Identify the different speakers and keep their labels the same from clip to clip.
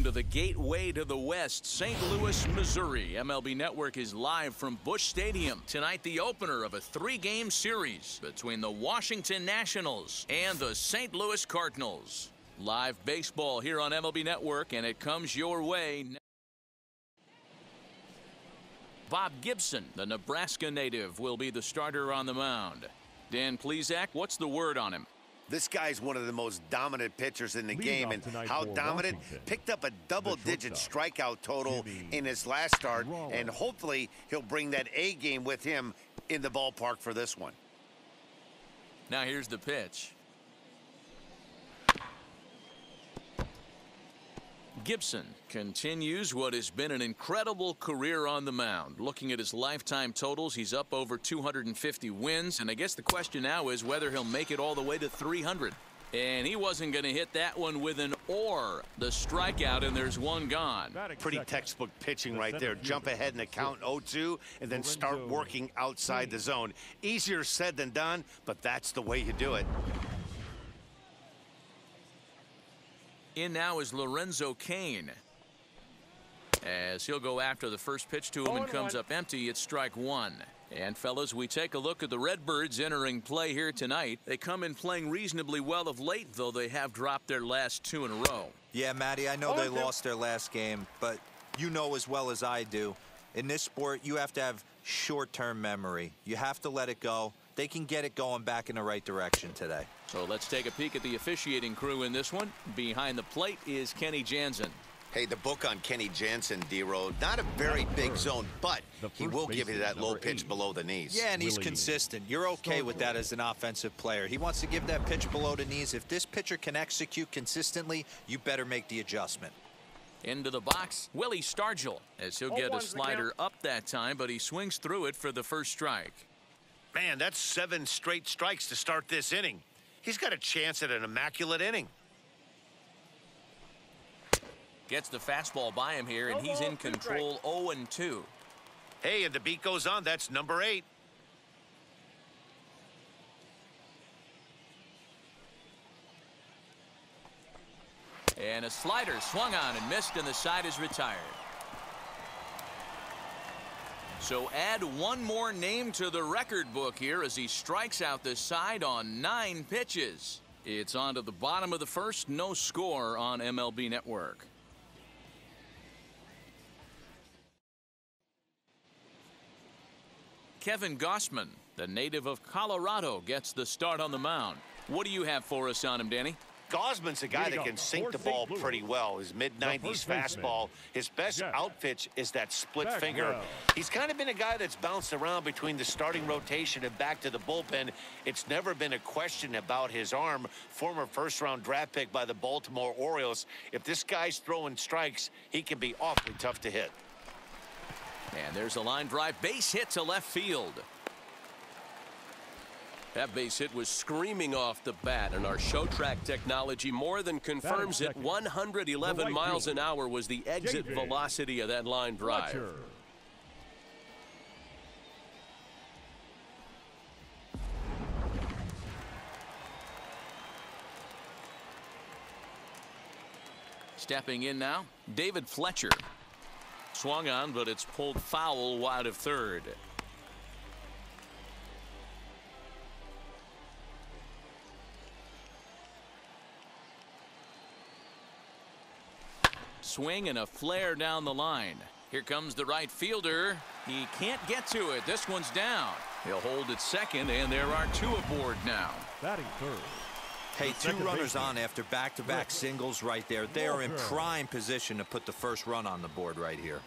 Speaker 1: to the gateway to the West, St. Louis, Missouri. MLB Network is live from Busch Stadium. Tonight, the opener of a 3-game series between the Washington Nationals and the St. Louis Cardinals. Live baseball here on MLB Network, and it comes your way. Bob Gibson, the Nebraska native, will be the starter on the mound. Dan Plesac, what's the word on him?
Speaker 2: This guy's one of the most dominant pitchers in the game, and how dominant? Picked up a double-digit strikeout total in his last start, and hopefully he'll bring that A game with him in the ballpark for this one.
Speaker 1: Now here's the pitch. Gibson continues what has been an incredible career on the mound. Looking at his lifetime totals, he's up over 250 wins, and I guess the question now is whether he'll make it all the way to 300. And he wasn't going to hit that one with an or. The strikeout, and there's one gone.
Speaker 2: Pretty textbook pitching right there. Jump ahead in the count 0-2 and then start working outside the zone. Easier said than done, but that's the way you do it.
Speaker 1: In now is Lorenzo Cain, as he'll go after the first pitch to him and comes up empty. It's strike one. And fellas, we take a look at the Redbirds entering play here tonight. They come in playing reasonably well of late, though they have dropped their last 2 in a row.
Speaker 3: Yeah, Matty, I know they lost their last game, but you know as well as I do, in this sport you have to have short-term memory. You have to let it go. They can get it going back in the right direction today.
Speaker 1: So let's take a peek at the officiating crew in this one. Behind the plate is Kenny Jansen.
Speaker 2: Hey, the book on Kenny Jansen, D-Road, not a very big zone, but he will give you that low pitch below the knees.
Speaker 3: Yeah, and he's consistent. You're okay with that as an offensive player. He wants to give that pitch below the knees. If this pitcher can execute consistently, you better make the adjustment.
Speaker 1: Into the box, Willie Stargell, as he'll get a slider up that time, but he swings through it for the first strike.
Speaker 2: Man, that's 7 straight strikes to start this inning. He's got a chance at an immaculate inning.
Speaker 1: Gets the fastball by him here, and he's in control. 0-2.
Speaker 2: Hey, and the beat goes on. That's number 8.
Speaker 1: And a slider swung on and missed, and the side is retired. So add one more name to the record book here as he strikes out the side on 9 pitches. It's on to the bottom of the first. No score on MLB Network. Kevin Gausman, the native of Colorado, gets the start on the mound. What do you have for us on him, Danny?
Speaker 2: Gausman's a guy that can sink the ball pretty well. His mid-90s fastball. His best outpitch is that split finger. He's kind of been a guy that's bounced around between the starting rotation and back to the bullpen. It's never been a question about his arm. Former first-round draft pick by the Baltimore Orioles. If this guy's throwing strikes, he can be awfully tough to hit.
Speaker 1: And there's a line drive base hit to left field.
Speaker 4: That base hit was screaming off the bat, and our show track technology more than confirms it. 111 miles an hour was the exit velocity of that line drive.
Speaker 1: Stepping in now, David Fletcher. Swung on, but it's pulled foul wide of third. Swing and a flare down the line. Here comes the right fielder. He can't get to it. This one's down. He'll hold it second, and there are 2 aboard now.
Speaker 5: Batting third.
Speaker 3: Hey, 2 runners on after back-to-back singles right there. They are in prime position to put the first run on the board right here.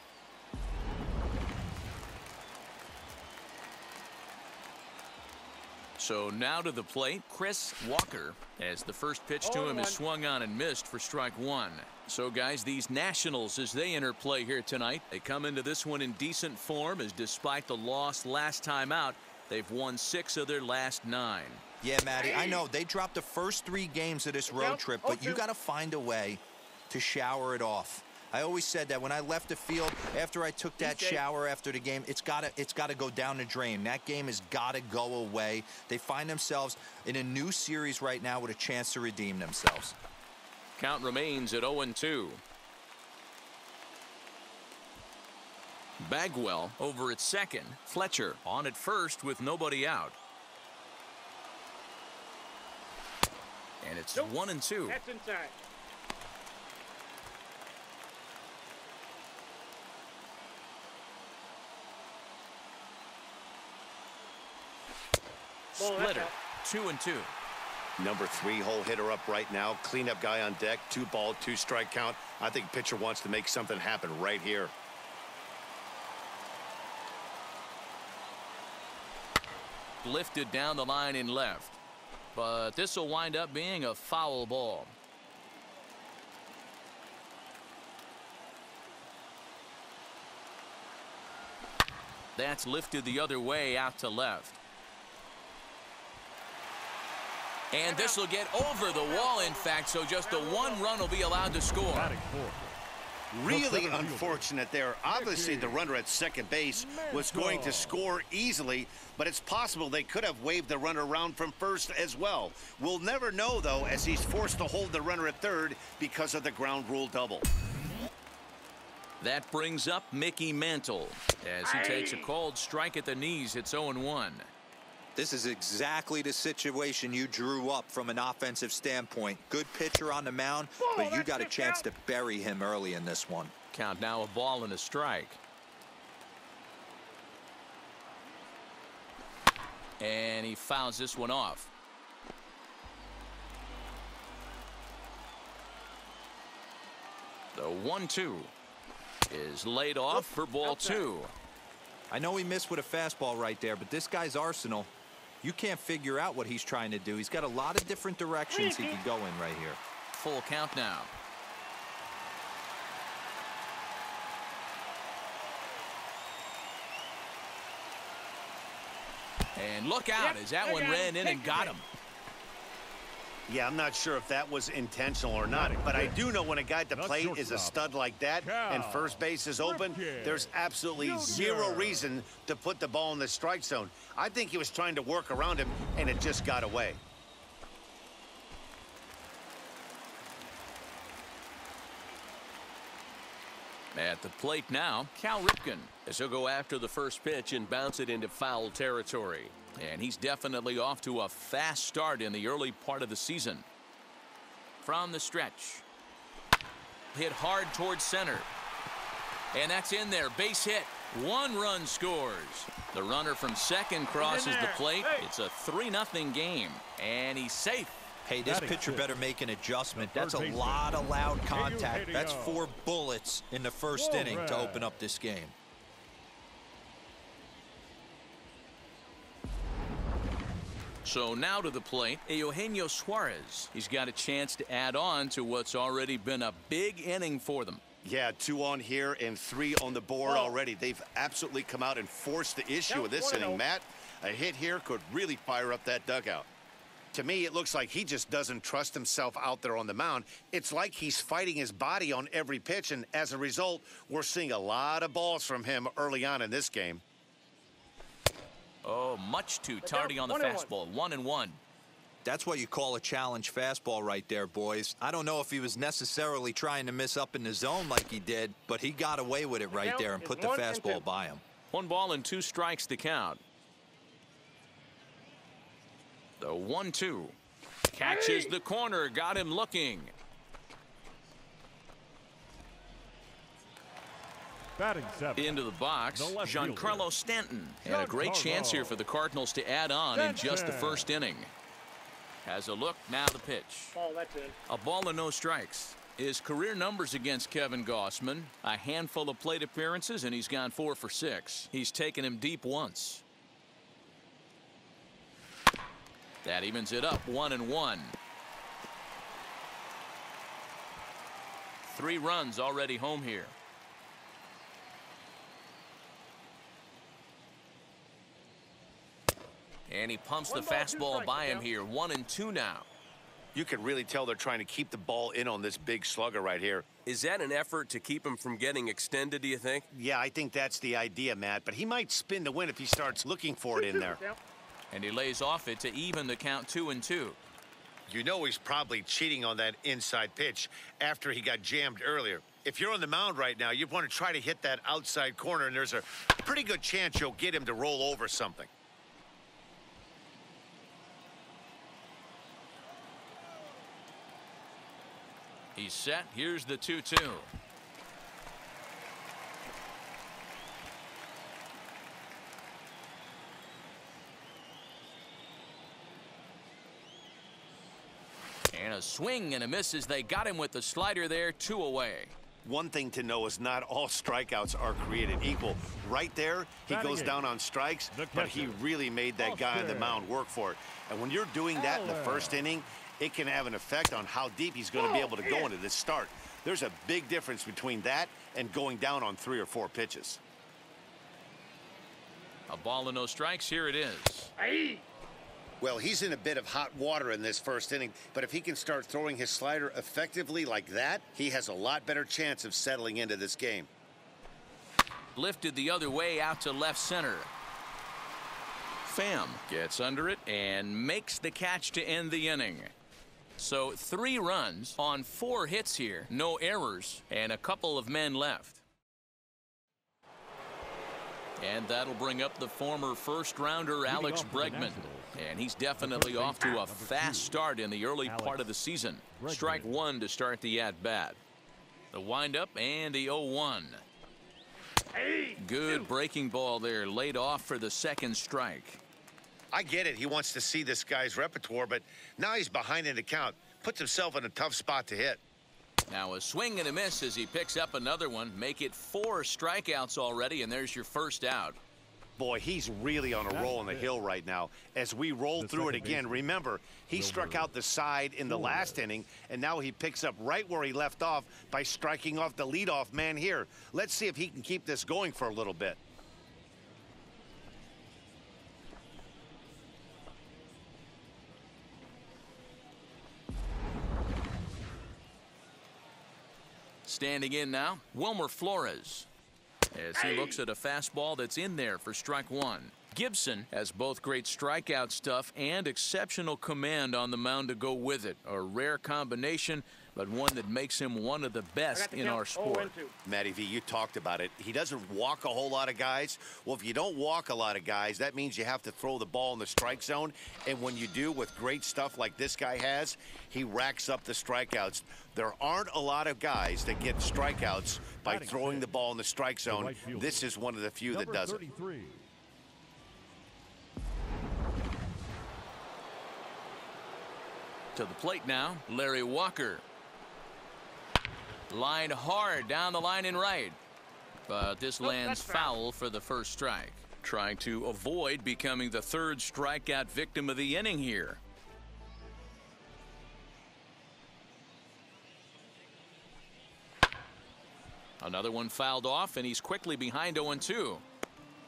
Speaker 1: So now to the plate, Chris Walker, as the first pitch to him is swung on and missed for strike 1. So guys, these Nationals, as they enter play here tonight, they come into this one in decent form, as despite the loss last time out, they've won 6 of their last 9.
Speaker 3: Yeah, Matty, I know they dropped the first 3 games of this road trip, but you got to find a way to shower it off. I always said that when I left the field after I took that shower after the game, it's gotta go down the drain. That game has got to go away. They find themselves in a new series right now with a chance to redeem themselves.
Speaker 1: Count remains at 0-2. Bagwell over at second. Fletcher on at first with nobody out. And it's 1-2.
Speaker 5: That's inside.
Speaker 1: Splitter, 2-2.
Speaker 2: Number 3 hole hitter up right now. Cleanup guy on deck. 2-ball, 2-strike count. I think pitcher wants to make something happen right here.
Speaker 1: Lifted down the line in left. But this will wind up being a foul ball. That's lifted the other way out to left. And this will get over the wall, in fact, so just the 1 run will be allowed to score.
Speaker 2: Really unfortunate there. Obviously, the runner at second base was going to score easily, but it's possible they could have waved the runner around from first as well. We'll never know, though, as he's forced to hold the runner at third because of the ground rule double.
Speaker 1: That brings up Mickey Mantle as he takes a called strike at the knees. It's 0-1.
Speaker 3: This is exactly the situation you drew up from an offensive standpoint. Good pitcher on the mound, but you got a chance to bury him early in this one.
Speaker 1: Count now, a ball and a strike. And he fouls this one off. The 1-2 is laid off for ball 2.
Speaker 3: I know he missed with a fastball right there, but this guy's arsenal, you can't figure out what he's trying to do. He's got a lot of different directions he could go in right here.
Speaker 1: Full count now. And look out as that one ran in and got him.
Speaker 2: Yeah, I'm not sure if that was intentional or not, but I do know when a guy at the plate is a stud like that and first base is open, there's absolutely zero reason to put the ball in the strike zone. I think he was trying to work around him, and it just got away.
Speaker 1: At the plate now, Cal Ripken,
Speaker 4: as he'll go after the first pitch and bounce it into foul territory.
Speaker 1: And he's definitely off to a fast start in the early part of the season. From the stretch. Hit hard towards center. And that's in there. Base hit. 1 run scores. The runner from second crosses the plate. It's a 3-0 game. And he's safe.
Speaker 3: Hey, this pitcher better make an adjustment. That's a lot of loud contact. That's 4 bullets in the first inning to open up this game.
Speaker 1: So now to the plate, Eugenio Suarez. He's got a chance to add on to what's already been a big inning for them.
Speaker 2: Yeah, 2 on here and 3 on the board already. They've absolutely come out and forced the issue of this inning, Matt. A hit here could really fire up that dugout. To me, it looks like he just doesn't trust himself out there on the mound. It's like he's fighting his body on every pitch, and as a result, we're seeing a lot of balls from him early on in this game.
Speaker 1: Oh, much too tardy on the fastball. 1-1.
Speaker 3: That's what you call a challenge fastball right there, boys. I don't know if he was necessarily trying to miss up in the zone like he did, but he got away with it right there and put the fastball by him.
Speaker 1: 1 ball and 2 strikes to count. The 1-2. Catches the corner. Got him looking.
Speaker 5: Batting 7.
Speaker 1: Into the box, Giancarlo Stanton. And a great chance here for the Cardinals to add on in just the first inning. Has a look, now the pitch.
Speaker 5: That's in.
Speaker 1: A ball and no strikes. His career numbers against Kevin Gausman, a handful of plate appearances, and he's gone 4 for 6. He's taken him deep once. That evens it up, 1-1. 3 runs already home here. And he pumps the fastball by him here. 1-2 now.
Speaker 2: You can really tell they're trying to keep the ball in on this big slugger right here.
Speaker 4: Is that an effort to keep him from getting extended, do you think?
Speaker 2: Yeah, I think that's the idea, Matt. But he might spin the win if he starts looking for it in there.
Speaker 1: And he lays off it to even the count 2-2.
Speaker 2: You know he's probably cheating on that inside pitch after he got jammed earlier. If you're on the mound right now, you want to try to hit that outside corner, and there's a pretty good chance you'll get him to roll over something.
Speaker 1: He's set. Here's the 2-2. And a swing and a miss as they got him with the slider there, 2 away.
Speaker 2: One thing to know is not all strikeouts are created equal. Right there, he goes down on strikes, but he really made that guy on the mound work for it. And when you're doing that in the first inning, it can have an effect on how deep he's going to be able to go into this start. There's a big difference between that and going down on 3 or 4 pitches.
Speaker 1: A ball and no strikes. Here it is.
Speaker 2: Well, he's in a bit of hot water in this first inning, but if he can start throwing his slider effectively like that, he has a lot better chance of settling into this game.
Speaker 1: Lifted the other way out to left center. Pham gets under it and makes the catch to end the inning. So 3 runs on 4 hits here, no errors, and a couple of men left. And that'll bring up the former first-rounder Alex Bregman. And he's definitely off to a fast start in the early part of the season. Strike 1 to start the at-bat. The windup and the 0-1. Good breaking ball there, laid off for the second strike.
Speaker 2: I get it. He wants to see this guy's repertoire, but now he's behind in the count. Puts himself in a tough spot to hit.
Speaker 1: Now a swing and a miss as he picks up another one. Make it 4 strikeouts already, and there's your first out.
Speaker 2: Boy, he's really on a roll on the hill right now. As we roll through it again, remember, he struck out the side in the last inning, and now he picks up right where he left off by striking off the leadoff man here. Let's see if he can keep this going for a little bit.
Speaker 1: Standing in now, Wilmer Flores, as he looks at a fastball that's in there for strike 1. Gibson has both great strikeout stuff and exceptional command on the mound to go with it. A rare combination, but one that makes him one of the best in our sport.
Speaker 2: Matty V, you talked about it. He doesn't walk a whole lot of guys. Well, if you don't walk a lot of guys, that means you have to throw the ball in the strike zone. And when you do, with great stuff like this guy has, he racks up the strikeouts. There aren't a lot of guys that get strikeouts by throwing the ball in the strike zone. This is one of the few that does it.
Speaker 1: To the plate now, Larry Walker. Line hard down the line and right. But this lands foul for the first strike. Trying to avoid becoming the 3rd strikeout victim of the inning here. Another one fouled off, and he's quickly behind 0-2.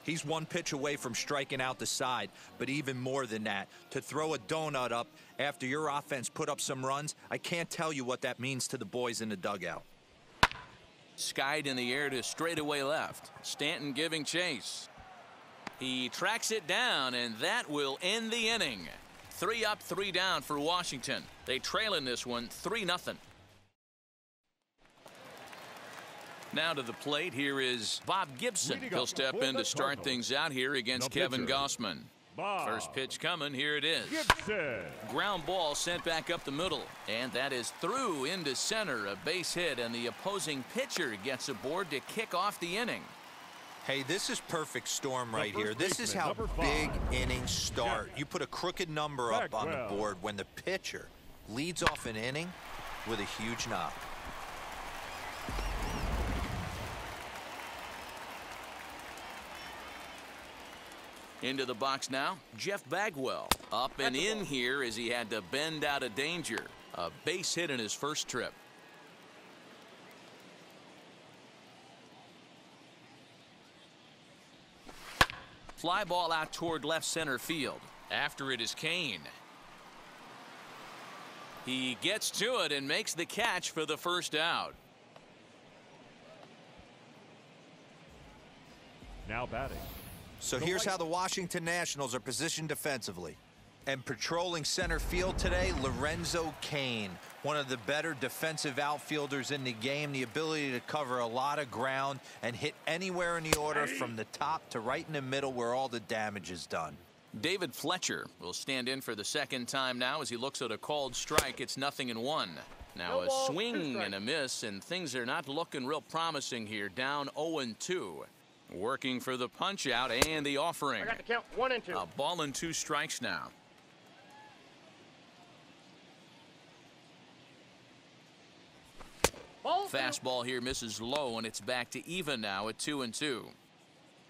Speaker 3: He's 1 pitch away from striking out the side, but even more than that, to throw a donut up after your offense put up some runs, I can't tell you what that means to the boys in the dugout.
Speaker 1: Skied in the air to straightaway left. Stanton giving chase. He tracks it down, and that will end the inning. 3 up, 3 down for Washington. They trail in this one 3-0. Now to the plate, here is Bob Gibson. He'll step in to start things out here against Kevin Gossman. First pitch coming, here it is. Ground ball sent back up the middle, and that is through into center, a base hit, and the opposing pitcher gets aboard to kick off the inning.
Speaker 3: Hey, this is perfect storm right here. This is how big innings start. You put a crooked number up on the board when the pitcher leads off an inning with a huge knock.
Speaker 1: Into the box now, Jeff Bagwell. Up and in here as he had to bend out of danger. A base hit in his first trip. Fly ball out toward left center field. After it is Kane. He gets to it and makes the catch for the first out.
Speaker 5: Now batting.
Speaker 3: So here's how the Washington Nationals are positioned defensively. And patrolling center field today, Lorenzo Cain. One of the better defensive outfielders in the game, the ability to cover a lot of ground and hit anywhere in the order from the top to right in the middle where all the damage is done.
Speaker 1: David Fletcher will stand in for the second time now as he looks at a called strike. It's 0-1. Now a swing and a miss, and things are not looking real promising here. Down 0-2. Working for the punch out and the offering.
Speaker 5: I got to count 1 and 2.
Speaker 1: A ball and 2 strikes now. Fastball here misses low, and it's back to even now at 2-2.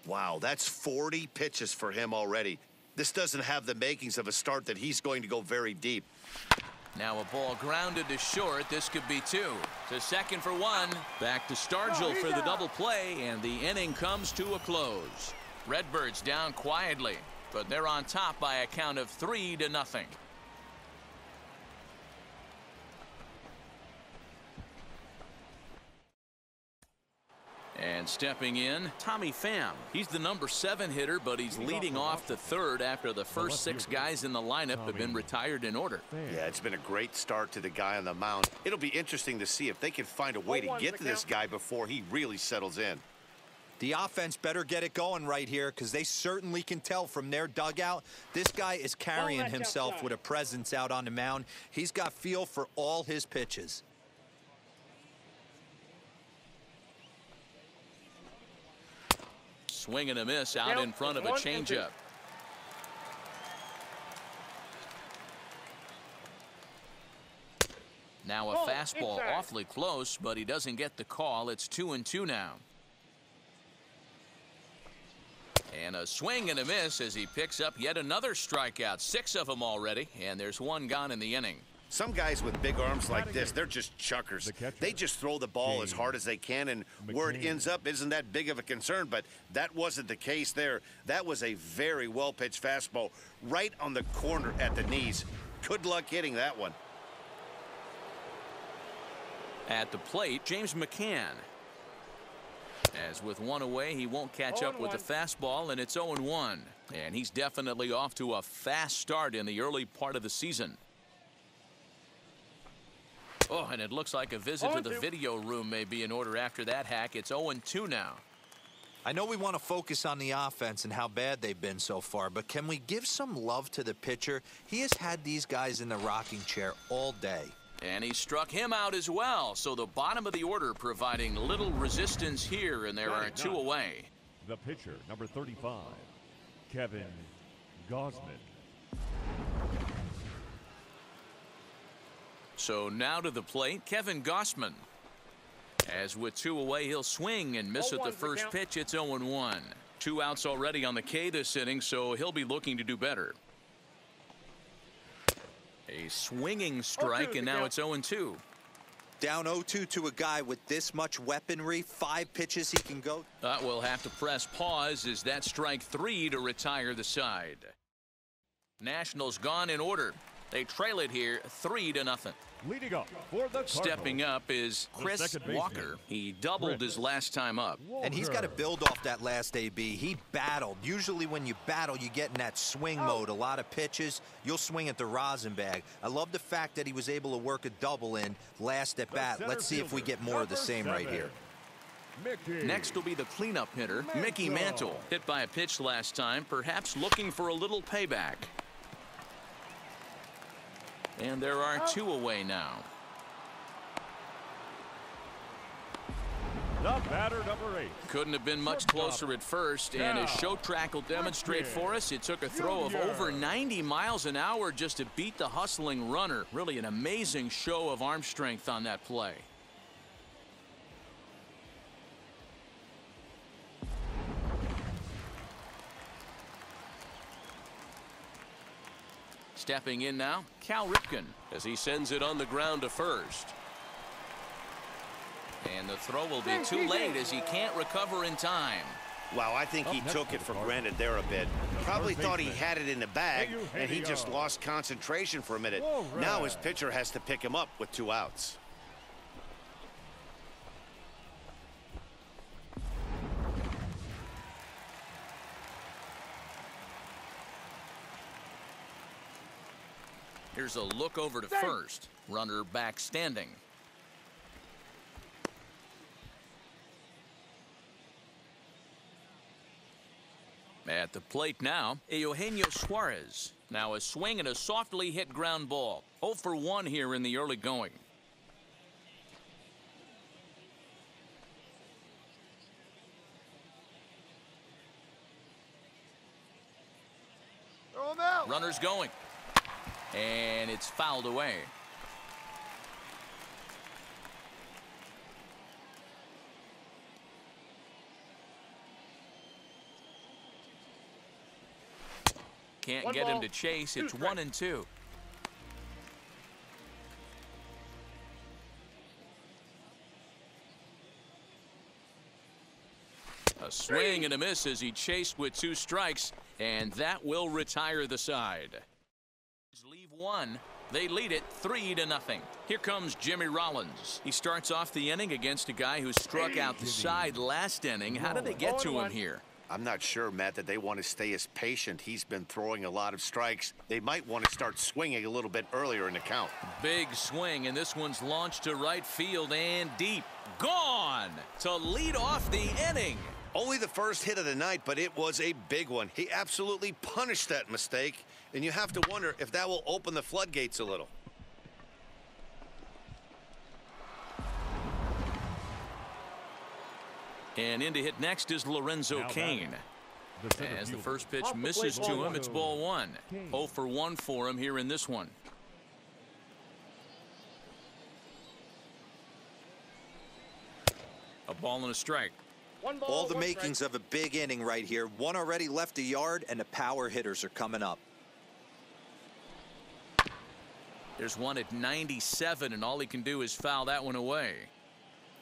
Speaker 2: Wow, that's 40 pitches for him already. This doesn't have the makings of a start that he's going to go very deep.
Speaker 1: Now a ball grounded to short. This could be 2. To second for 1. Back to Stargell for the double play, and the inning comes to a close. Redbirds down quietly, but they're on top by a count of 3-0. And stepping in, Tommy Pham. He's the number 7 hitter, but he's leading off the third after the first 6 guys in the lineup have been retired in order.
Speaker 2: Yeah, it's been a great start to the guy on the mound. It'll be interesting to see if they can find a way to get to this guy before he really settles in.
Speaker 3: The offense better get it going right here, because they certainly can tell from their dugout this guy is carrying himself with a presence out on the mound. He's got feel for all his pitches.
Speaker 1: Swing and a miss out in front of a changeup. Now a fastball awfully close, but he doesn't get the call. It's 2-2 now. And a swing and a miss as he picks up yet another strikeout. 6 of them already, and there's 1 gone in the inning.
Speaker 2: Some guys with big arms like this, they're just chuckers. They just throw the ball as hard as they can, and where it ends up isn't that big of a concern, but that wasn't the case there. That was a very well-pitched fastball right on the corner at the knees. Good luck hitting that one.
Speaker 1: At the plate, James McCann. As with 1 away, he won't catch up with the fastball, and it's 0-1. And he's definitely off to a fast start in the early part of the season. Oh, and it looks like a visit to the video room may be in order after that hack. It's 0-2 now.
Speaker 3: I know we want to focus on the offense and how bad they've been so far, but can we give some love to the pitcher? He has had these guys in the rocking chair all day.
Speaker 1: And he struck him out as well. So the bottom of the order providing little resistance here, and there are 2 away.
Speaker 5: The pitcher, number 35, Kevin Gausman.
Speaker 1: So now to the plate, Kevin Gausman. As with 2 away, he'll swing and miss at the first pitch. It's 0-1. 2 outs already on the K this inning, so he'll be looking to do better. A swinging strike, and now it's 0-2.
Speaker 3: Down 0-2 to a guy with this much weaponry, 5 pitches he can go.
Speaker 1: We'll have to press pause as that strike 3 to retire the side. Nationals gone in order. They trail it here 3-0.
Speaker 5: Leading up for the Cardinals.
Speaker 1: Stepping up is Chris Walker. He doubled his last time up.
Speaker 3: And he's got to build off that last AB. He battled. Usually when you battle, you get in that swing mode. A lot of pitches, you'll swing at the rosin bag. I love the fact that he was able to work a double in last at bat. Let's see if we get more of the same right here.
Speaker 1: Next will be the cleanup hitter, Mickey Mantle. Hit by a pitch last time, perhaps looking for a little payback. And there are 2 away now.
Speaker 5: The batter, number 8.
Speaker 1: Couldn't have been much closer at first, and as show track will demonstrate for us, it took a throw of over 90 miles an hour just to beat the hustling runner. Really an amazing show of arm strength on that play. Stepping in now, Cal Ripken, as he sends it on the ground to first. And the throw will be too late as he can't recover in time.
Speaker 2: Wow, I think he took it for granted there a bit. Probably thought he had it in the bag, and he just lost concentration for a minute. Now his pitcher has to pick him up with 2 outs.
Speaker 1: Here's a look over to first. Runner back standing. At the plate now, Eugenio Suarez. Now a swing and a softly hit ground ball. 0 for 1 here in the early going. Runners going. And it's fouled away. Can't get him to chase. It's 1-2. A swing and a miss as he chased with 2 strikes, and that will retire the side. Leave 1. They lead it 3-0. Here comes Jimmy Rollins. He starts off the inning against a guy who struck out the side last inning. How did they get to him here?
Speaker 2: I'm not sure, Matt, that they want to stay as patient. He's been throwing a lot of strikes. They might want to start swinging a little bit earlier in the count.
Speaker 1: Big swing, and this one's launched to right field and deep. Gone to lead off the inning.
Speaker 2: Only the first hit of the night, but it was a big one. He absolutely punished that mistake, and you have to wonder if that will open the floodgates a little.
Speaker 1: And in to hit next is Lorenzo Cain. As the first pitch misses to him, it's ball 1. 0 for 1 for him here in this one. A ball and a strike.
Speaker 3: All the makings of a big inning right here. One already left the yard, and the power hitters are coming up.
Speaker 1: There's one at 97, and all he can do is foul that one away.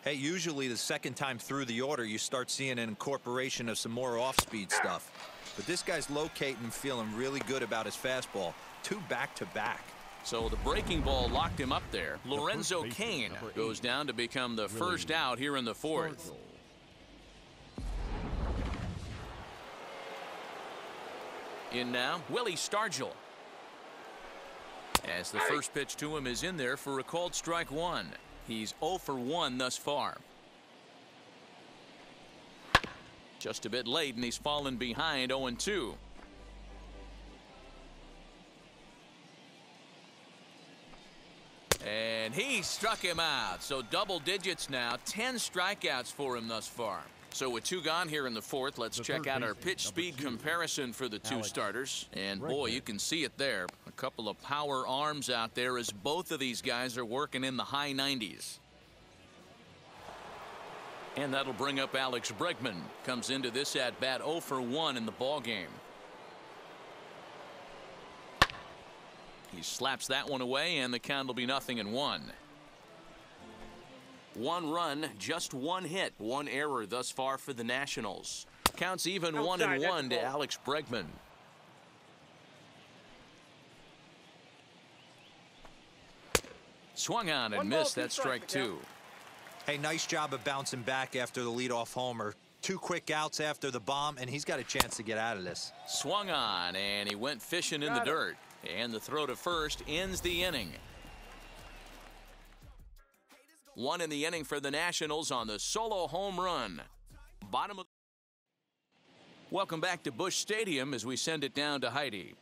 Speaker 3: Hey, usually the second time through the order, you start seeing an incorporation of some more off-speed stuff. But this guy's locating and feeling really good about his fastball. 2 back-to-back.
Speaker 1: So the breaking ball locked him up there. Lorenzo Cain goes down to become the first out here in the 4th. In now, Willie Stargell. As the first pitch to him is in there for a called strike 1. He's 0 for 1 thus far. Just a bit late, and he's fallen behind 0-2. And he struck him out. So double digits now. 10 strikeouts for him thus far. So with 2 gone here in the 4th, let's check out our pitch speed comparison for the 2 starters. And boy, you can see it there. A couple of power arms out there as both of these guys are working in the high 90s. And that'll bring up Alex Bregman. Comes into this at bat 0 for 1 in the ball game. He slaps that one away, and the count will be 0-1. 1 run, just 1 hit, 1 error thus far for the Nationals. Counts even 1-1 to Alex Bregman. Swung on and missed. That strike 2.
Speaker 3: Hey, nice job of bouncing back after the leadoff homer. 2 quick outs after the bomb, and he's got a chance to get out of this.
Speaker 1: Swung on, and he went fishing in the dirt. And the throw to first ends the inning. 1 in the inning for the Nationals on the solo home run. Bottom of. Welcome back to Busch Stadium as we send it down to Heidi.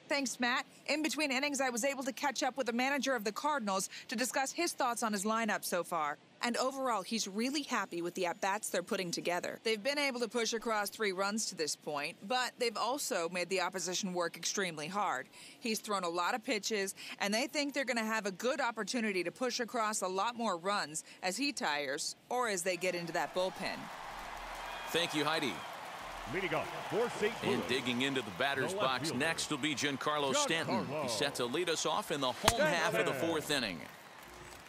Speaker 6: Thanks, Matt. In between innings, I was able to catch up with the manager of the Cardinals to discuss his thoughts on his lineup so far. And overall, he's really happy with the at-bats they're putting together. They've been able to push across 3 runs to this point, but they've also made the opposition work extremely hard. He's thrown a lot of pitches, and they think they're going to have a good opportunity to push across a lot more runs as he tires or as they get into that bullpen.
Speaker 1: Thank you, Heidi.
Speaker 5: Leading up for St. Louis.
Speaker 1: And digging into the batter's box next will be Giancarlo Stanton. He's set to lead us off in the home half of the 4th inning.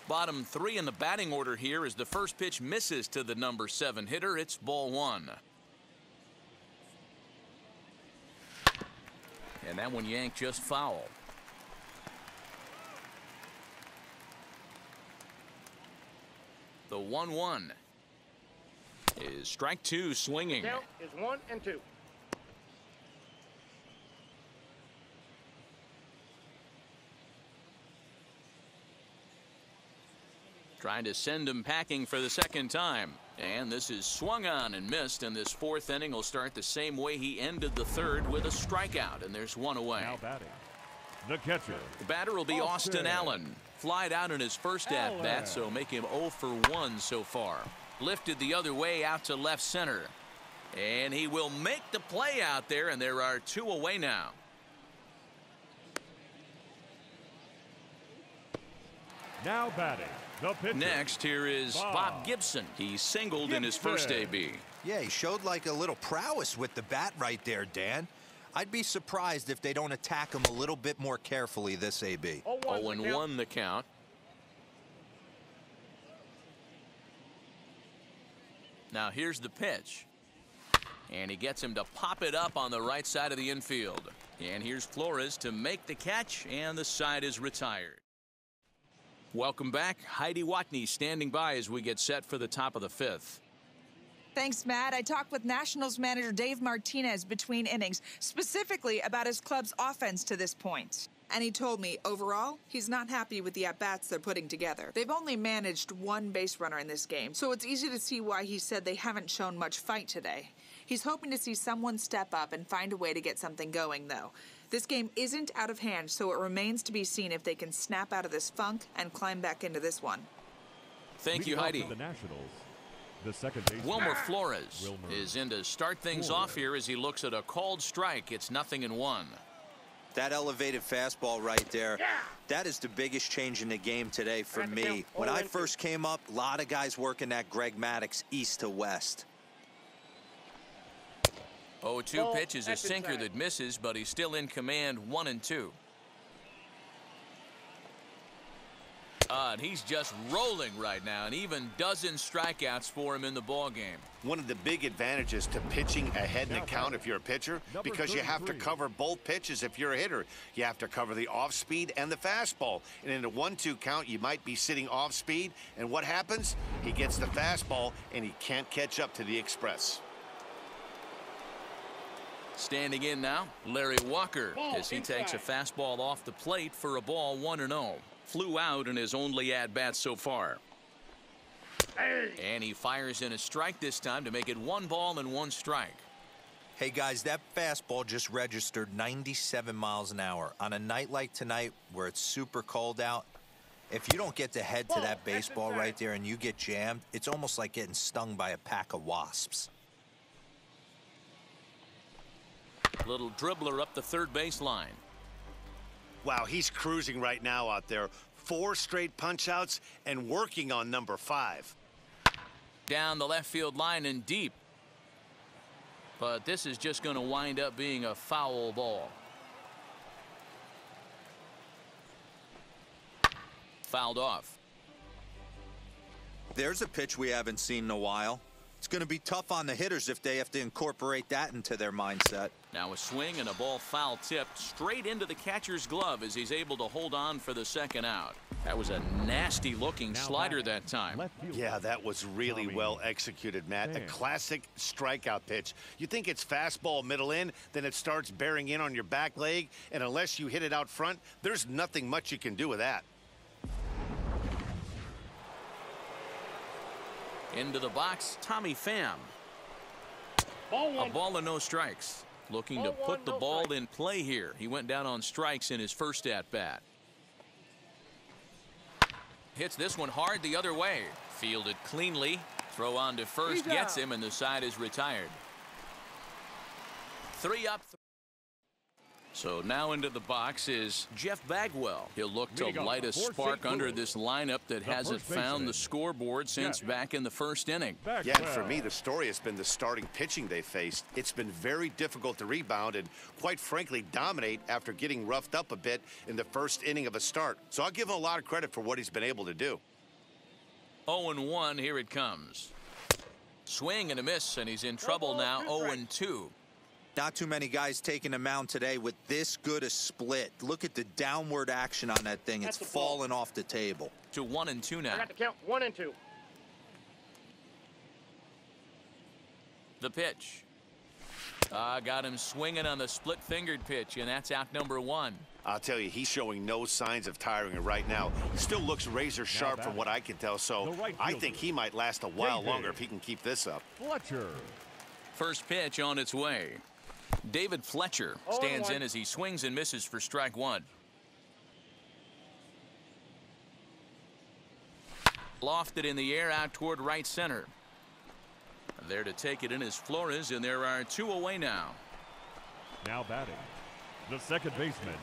Speaker 1: Bottom 3 in the batting order here as the first pitch misses to the number 7 hitter. It's ball 1. And that one yanked just foul. The 1-1 is strike 2 swinging.
Speaker 5: Count is 1-2.
Speaker 1: Trying to send him packing for the second time. And this is swung on and missed, and this fourth inning will start the same way he ended the third with a strikeout, and there's one away.
Speaker 5: Now batting, the catcher.
Speaker 1: The batter will be Austin Allen. Flied out in his first at-bat, so make him 0 for 1 so far. Lifted the other way out to left center. And he will make the play out there, and there are 2 away now.
Speaker 5: Now batting, the pitcher.
Speaker 1: Next, here is Bob Gibson. He singled in his first AB.
Speaker 3: Yeah, he showed like a little prowess with the bat right there, Dan. I'd be surprised if they don't attack him a little bit more carefully this AB.
Speaker 1: 0-1 the count. Now here's the pitch. And he gets him to pop it up on the right side of the infield. And here's Flores to make the catch, and the side is retired. Welcome back. Heidi Watney standing by as we get set for the top of the 5th.
Speaker 6: Thanks, Matt. I talked with Nationals manager Dave Martinez between innings, specifically about his club's offense to this point. And he told me, overall, he's not happy with the at-bats they're putting together. They've only managed 1 base runner in this game, so it's easy to see why he said they haven't shown much fight today. He's hoping to see someone step up and find a way to get something going, though. This game isn't out of hand, so it remains to be seen if they can snap out of this funk and climb back into this one.
Speaker 1: Thank you, Heidi.
Speaker 5: The Nationals, the second baseman,
Speaker 1: Wilmer Flores is in to start things off here as he looks at a called strike. It's 0-1.
Speaker 3: That elevated fastball right there, that is the biggest change in the game today for me. When I first came up, a lot of guys working that Greg Maddux east to west.
Speaker 1: 0-2 pitch is a sinker that misses, but he's still in command. 1-2. And he's just rolling right now, and even dozen strikeouts for him in the ball game.
Speaker 2: One of the big advantages to pitching ahead in the count if you're a pitcher, because you have to cover both pitches if you're a hitter. You have to cover the off speed and the fastball. And in a 1-2 count, you might be sitting off speed, and what happens? He gets the fastball, and he can't catch up to the express.
Speaker 1: Standing in now, Larry Walker, as he takes a fastball off the plate for a ball. 1-0. Flew out in his only at-bat so far. And he fires in a strike this time to make it 1 ball and 1 strike.
Speaker 3: Hey, guys, that fastball just registered 97 miles an hour. On a night like tonight where it's super cold out, if you don't get to head to that baseball right there and you get jammed, it's almost like getting stung by a pack of wasps.
Speaker 1: Little dribbler up the third baseline.
Speaker 2: Wow, he's cruising right now out there. 4 straight punch-outs and working on number 5.
Speaker 1: Down the left field line and deep. But this is just going to wind up being a foul ball. Fouled off.
Speaker 3: There's a pitch we haven't seen in a while. It's going to be tough on the hitters if they have to incorporate that into their mindset.
Speaker 1: Now a swing and a ball foul tipped straight into the catcher's glove as he's able to hold on for the second out. That was a nasty looking slider that time.
Speaker 2: Yeah, that was really well executed, Matt. A classic strikeout pitch. You think it's fastball middle in, then it starts bearing in on your back leg, and unless you hit it out front, there's nothing much you can do with that.
Speaker 1: Into the box, Tommy Pham. A ball and no strikes. Looking to put the ball in play here. He went down on strikes in his first at-bat. Hits this one hard the other way. Fielded cleanly. Throw on to first gets him, and the side is retired. 3 up. So now into the box is Jeff Bagwell. He'll look to light a spark under this lineup that hasn't found the scoreboard since back in the first inning.
Speaker 2: Yeah, and for me, the story has been the starting pitching they faced. It's been very difficult to rebound and, quite frankly, dominate after getting roughed up a bit in the first inning of a start. So I'll give him a lot of credit for what he's been able to do.
Speaker 1: 0-1, here it comes. Swing and a miss, and he's in trouble now. 0-2.
Speaker 3: Not too many guys taking the mound today with this good a split. Look at the downward action on that thing. It's falling off the table.
Speaker 1: To 1-2 now.
Speaker 5: I got to count 1 and 2.
Speaker 1: The pitch. Got him swinging on the split-fingered pitch, and that's out number 1.
Speaker 2: I'll tell you, he's showing no signs of tiring right now. He still looks razor sharp from what I can tell, so I think he might last a while longer if he can keep this up.
Speaker 5: Fletcher.
Speaker 1: First pitch on its way. David Fletcher stands in as he swings and misses for strike 1. Lofted in the air out toward right center. There to take it in is Flores, and there are 2 away now.
Speaker 5: Now batting, the second baseman,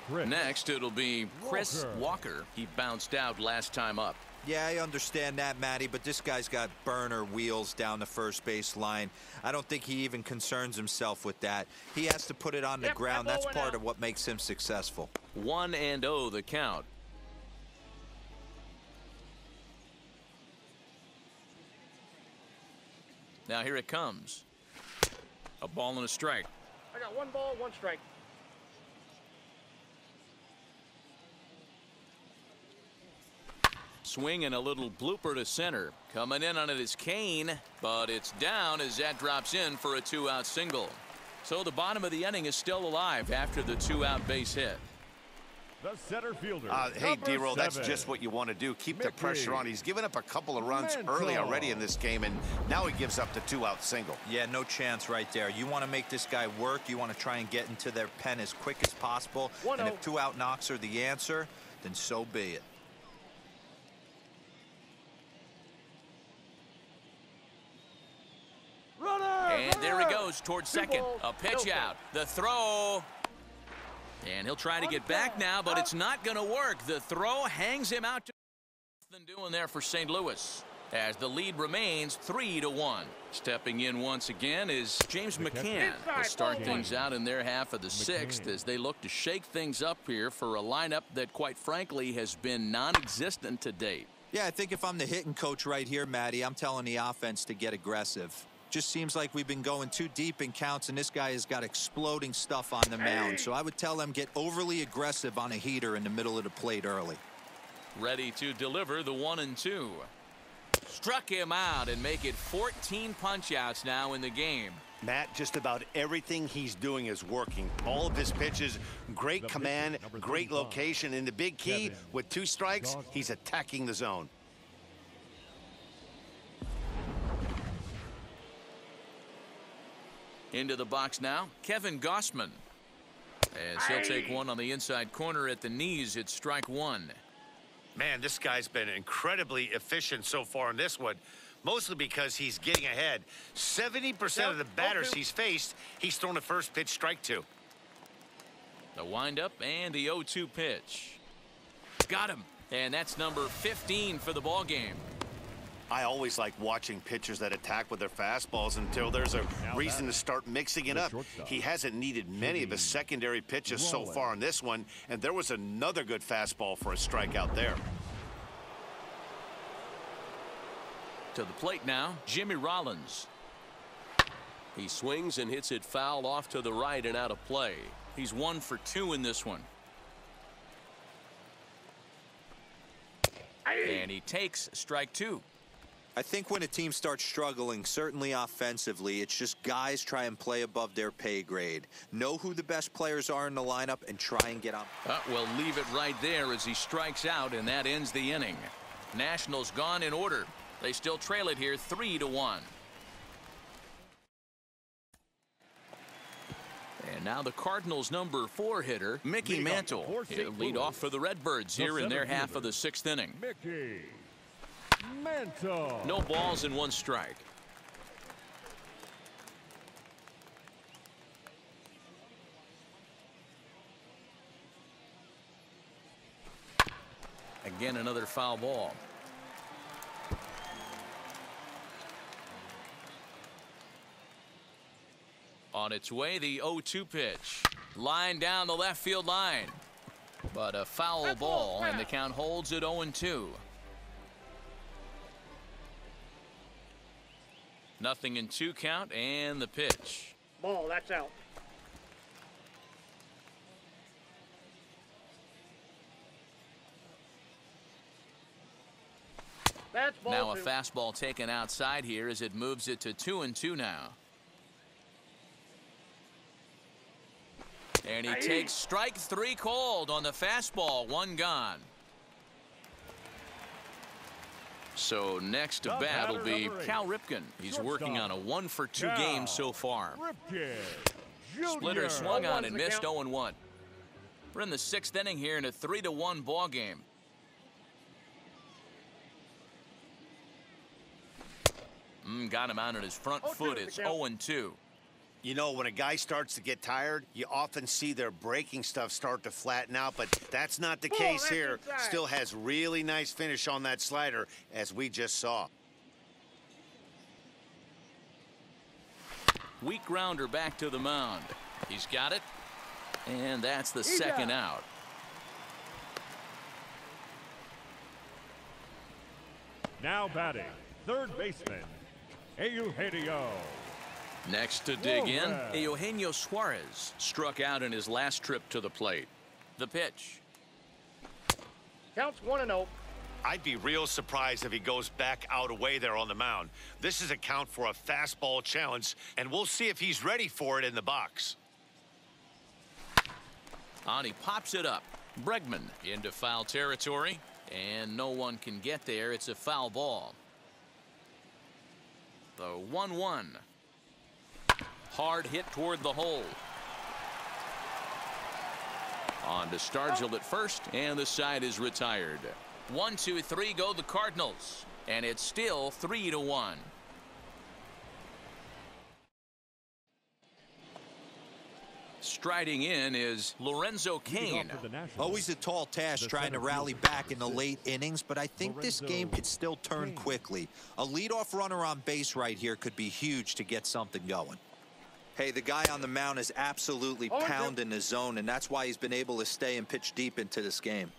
Speaker 5: Chris.
Speaker 1: Next, it'll be Chris Walker. He bounced out last time up.
Speaker 3: Yeah, I understand that, Matty, but this guy's got burner wheels down the first base line. I don't think he even concerns himself with that. He has to put it on the ground. That's part of what makes him successful.
Speaker 1: 1-0 the count. Now here it comes. A ball and a strike.
Speaker 5: I got 1 ball, 1 strike.
Speaker 1: Swing and a little blooper to center. Coming in on it is Kane, but it's down as that drops in for a 2-out single. So the bottom of the inning is still alive after the 2-out base hit.
Speaker 5: The center fielder.
Speaker 2: Hey, D-Roll, that's just what you want to do. Keep the pressure on. He's given up a couple of runs early already in this game, and now he gives up the 2-out single.
Speaker 3: Yeah, no chance right there. You want to make this guy work. You want to try and get into their pen as quick as possible. And if 2-out knocks are the answer, then so be it.
Speaker 1: And there he goes towards second. A pitch out. The throw. And he'll try to get back now, but it's not going to work. The throw hangs him out. Nothing doing there for St. Louis as the lead remains 3-1. Stepping in once again is James McCann. They'll start things out in their half of the 6th as they look to shake things up here for a lineup that, quite frankly, has been non-existent to date.
Speaker 3: Yeah, I think if I'm the hitting coach right here, Matty, I'm telling the offense to get aggressive. Just seems like we've been going too deep in counts, and this guy has got exploding stuff on the mound. So I would tell them get overly aggressive on a heater in the middle of the plate early.
Speaker 1: Ready to deliver the 1-2. Struck him out and make it 14 punch-outs now in the game.
Speaker 2: Matt, just about everything he's doing is working. All of his pitches, great command, great location. And the big key, with 2 strikes, he's attacking the zone.
Speaker 1: Into the box now, Kevin Gossman. As he'll take one on the inside corner at the knees, it's strike 1.
Speaker 2: Man, this guy's been incredibly efficient so far in this one, mostly because he's getting ahead. 70% of the batters he's faced, he's thrown a first pitch strike to.
Speaker 1: The windup and the 0-2 pitch. Got him, and that's number 15 for the ball game.
Speaker 2: I always like watching pitchers that attack with their fastballs until there's a reason to start mixing it up. He hasn't needed many of his secondary pitches so far in this one, and there was another good fastball for a strikeout there.
Speaker 1: To the plate now, Jimmy Rollins.
Speaker 4: He swings and hits it foul off to the right and out of play.
Speaker 1: He's 1 for 2 in this one. And he takes strike 2.
Speaker 3: I think when a team starts struggling, certainly offensively, it's just guys try and play above their pay grade. Know who the best players are in the lineup and try and get on.
Speaker 1: We'll leave it right there as he strikes out, and that ends the inning. Nationals gone in order. They still trail it here 3-1. And now the Cardinals' number 4 hitter, Mickey Mantle. He'll lead off for the Redbirds here in their half of the 6th inning.
Speaker 5: Mickey Mantle.
Speaker 1: No balls and 1 strike. Again, another foul ball. On its way, the 0-2 pitch. Line down the left field line. But a foul ball, and the count holds at 0-2. Nothing in 2 count, and the pitch.
Speaker 5: Ball, that's out. That's ball
Speaker 1: now
Speaker 5: 2.
Speaker 1: A fastball taken outside here as it moves it to 2-2 now. And he takes strike 3 called on the fastball. 1 gone. So next to bat will be Cal Ripken. He's working on a 1-for-2 game so far. Splitter swung on and missed 0-1. We're in the 6th inning here in a 3-1 ball game. Got him out on his front foot. It's 0-2.
Speaker 2: You know, when a guy starts to get tired, you often see their breaking stuff start to flatten out, but that's not the case here. Still has really nice finish on that slider, as we just saw.
Speaker 1: Weak grounder back to the mound. He's got it, and that's the second out.
Speaker 5: Now batting, third baseman, Eugenio.
Speaker 1: Next to dig in, Eugenio Suarez struck out in his last trip to the plate. The pitch.
Speaker 5: Counts 1-0.
Speaker 2: I'd be real surprised if he goes back out away there on the mound. This is a count for a fastball challenge, and we'll see if he's ready for it in the box.
Speaker 1: On he pops it up. Bregman into foul territory, and no one can get there. It's a foul ball. The 1-1. Hard hit toward the hole. On to Stargell at first, and the side is retired. 1, 2, 3 go the Cardinals, and it's still 3-1. Striding in is Lorenzo Cain.
Speaker 3: Always a tall task trying to rally back in the late innings, but I think this game could still turn quickly. A leadoff runner on base right here could be huge to get something going. Hey, the guy on the mound is absolutely pounding the zone, and that's why he's been able to stay and pitch deep into this game.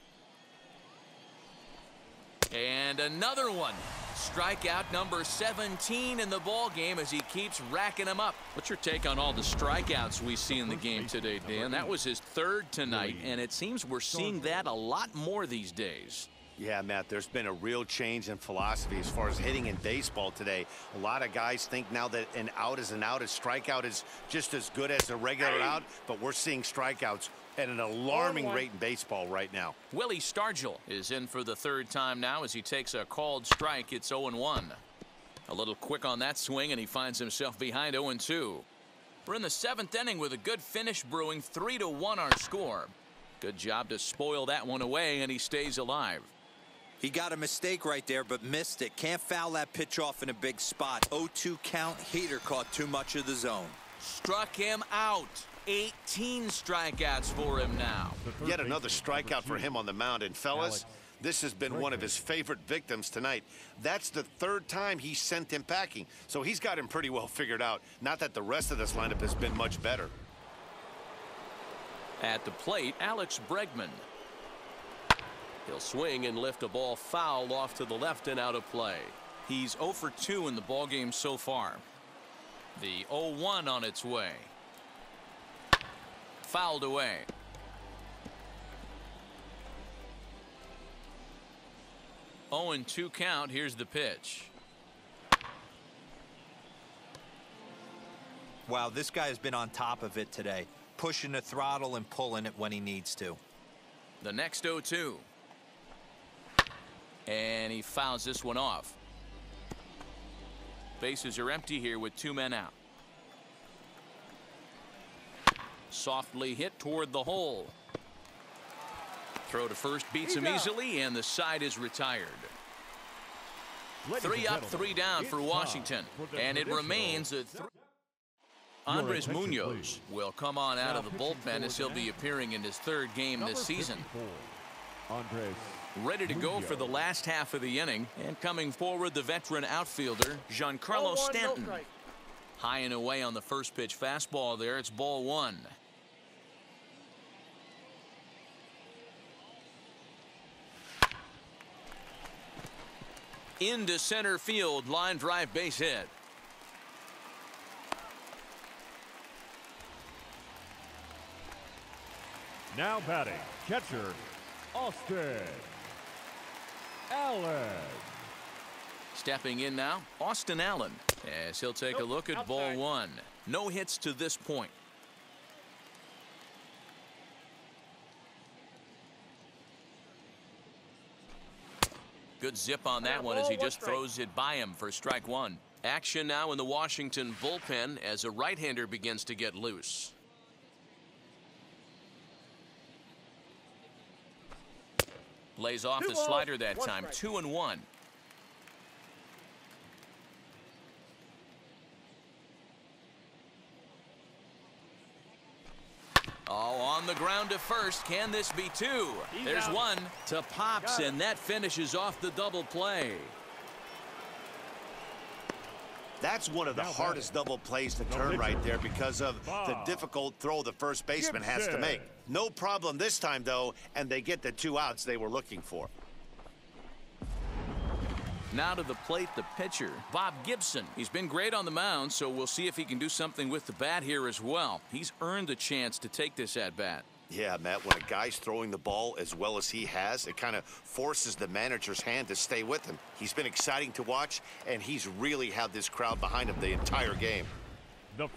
Speaker 1: And another one. Strikeout number 17 in the ball game as he keeps racking them up. What's your take on all the strikeouts we see in the game today, Dan? That was his 3rd tonight, and it seems we're seeing that a lot more these days.
Speaker 2: Yeah, Matt, there's been a real change in philosophy as far as hitting in baseball today. A lot of guys think now that an out is an out. A strikeout is just as good as a regular out, but we're seeing strikeouts at an alarming rate in baseball right now.
Speaker 1: Willie Stargell is in for the 3rd time now as he takes a called strike. It's 0-1. A little quick on that swing, and he finds himself behind 0-2. We're in the 7th inning with a good finish brewing. 3-1 our score. Good job to spoil that one away, and he stays alive.
Speaker 3: He got a mistake right there, but missed it. Can't foul that pitch off in a big spot. 0-2 count. Heater caught too much of the zone.
Speaker 1: Struck him out. 18 strikeouts for him now.
Speaker 2: Yet another strikeout for him on the mound. And fellas, this has been one of his favorite victims tonight. That's the 3rd time he sent him packing. So he's got him pretty well figured out. Not that the rest of this lineup has been much better.
Speaker 1: At the plate, Alex Bregman. He'll swing and lift a ball foul off to the left and out of play. He's 0 for 2 in the ballgame so far. The 0-1 on its way. Fouled away. Oh, and 2 count. Here's the pitch.
Speaker 3: Wow, this guy has been on top of it today. Pushing the throttle and pulling it when he needs to.
Speaker 1: The next 0-2. And he fouls this one off. Bases are empty here with 2 men out. Softly hit toward the hole. Throw to first beats him easily, and the side is retired. 3 up, 3 down for Washington, and it remains at 3. Andres Munoz will come on out of the bullpen as he'll be appearing in his 3rd game this season. Ready to go for the last half of the inning, and coming forward, the veteran outfielder, Giancarlo Stanton. High and away on the first pitch fastball there. It's ball 1. Into center field, line drive, base hit.
Speaker 5: Now batting, catcher, Austin Allen.
Speaker 1: Stepping in now, Austin Allen, as he'll take a look at ball 1. No hits to this point. Good zip on that one as he just throws it by him for strike one. Action now in the Washington bullpen as a right-hander begins to get loose. Lays off the slider that time. 2-1. Oh, on the ground to first. Can this be two? There's one to Pops, and that finishes off the double play.
Speaker 2: That's one of the hardest double plays to turn right there because of the difficult throw the first baseman has to make. No problem this time, though, and they get the 2 outs they were looking for.
Speaker 1: Now to the plate, the pitcher, Bob Gibson. He's been great on the mound, so we'll see if he can do something with the bat here as well. He's earned a chance to take this at-bat.
Speaker 2: Yeah, Matt, when a guy's throwing the ball as well as he has, it kind of forces the manager's hand to stay with him. He's been exciting to watch, and he's really had this crowd behind him the entire game.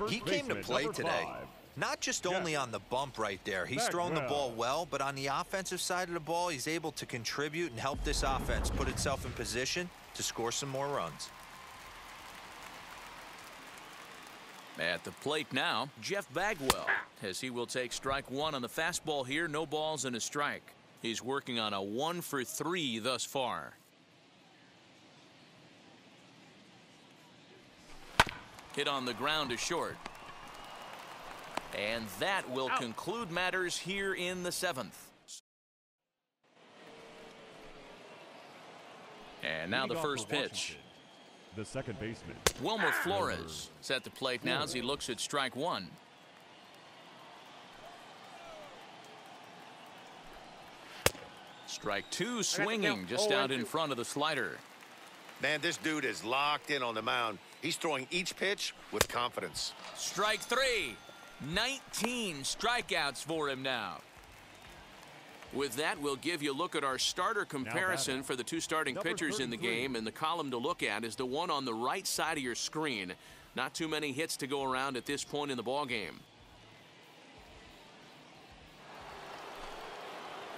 Speaker 3: He came to play today. Not just only on the bump right there. He's thrown the ball well, but on the offensive side of the ball, he's able to contribute and help this offense put itself in position to score some more runs.
Speaker 1: At the plate now, Jeff Bagwell, as he will take strike one on the fastball here. No balls and a strike. He's working on a 1 for 3 thus far. Hit on the ground to short. And that will conclude matters here in the 7th. And now the first pitch.
Speaker 5: The second baseman,
Speaker 1: Wilmer Flores, is at the plate now as he looks at strike one. Strike two, swinging just out in front of the slider.
Speaker 2: Man, this dude is locked in on the mound. He's throwing each pitch with confidence.
Speaker 1: Strike three. 19 strikeouts for him now. With that, we'll give you a look at our starter comparison for the two starting pitchers in the game, and the column to look at is the one on the right side of your screen. Not too many hits to go around at this point in the ballgame.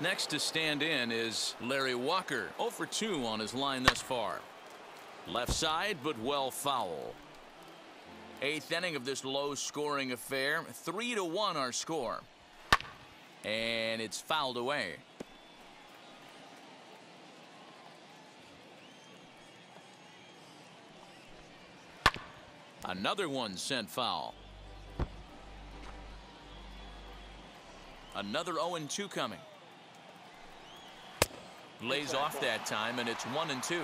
Speaker 1: Next to stand in is Larry Walker, 0 for 2 on his line thus far. Left side, but well foul. 8th inning of this low-scoring affair. 3-1 our score. And it's fouled away. Another one sent foul. Another 0-2 coming. Lays off that time, and it's 1-2.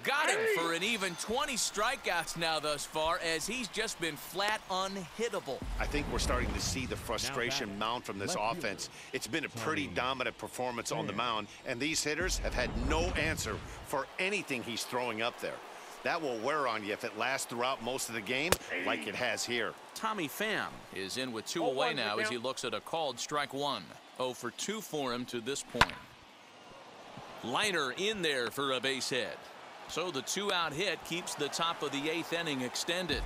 Speaker 1: Got him for an even 20 strikeouts now thus far, as he's just been flat unhittable.
Speaker 2: I think we're starting to see the frustration mount from this offense. It's been a pretty dominant performance on the mound, and these hitters have had no answer for anything he's throwing up there. That will wear on you if it lasts throughout most of the game like it has here.
Speaker 1: Tommy Pham is in with 2 away now as he looks at a called strike one. 0 for 2 for him to this point. Liner in there for a base hit. So the 2-out hit keeps the top of the 8th inning extended.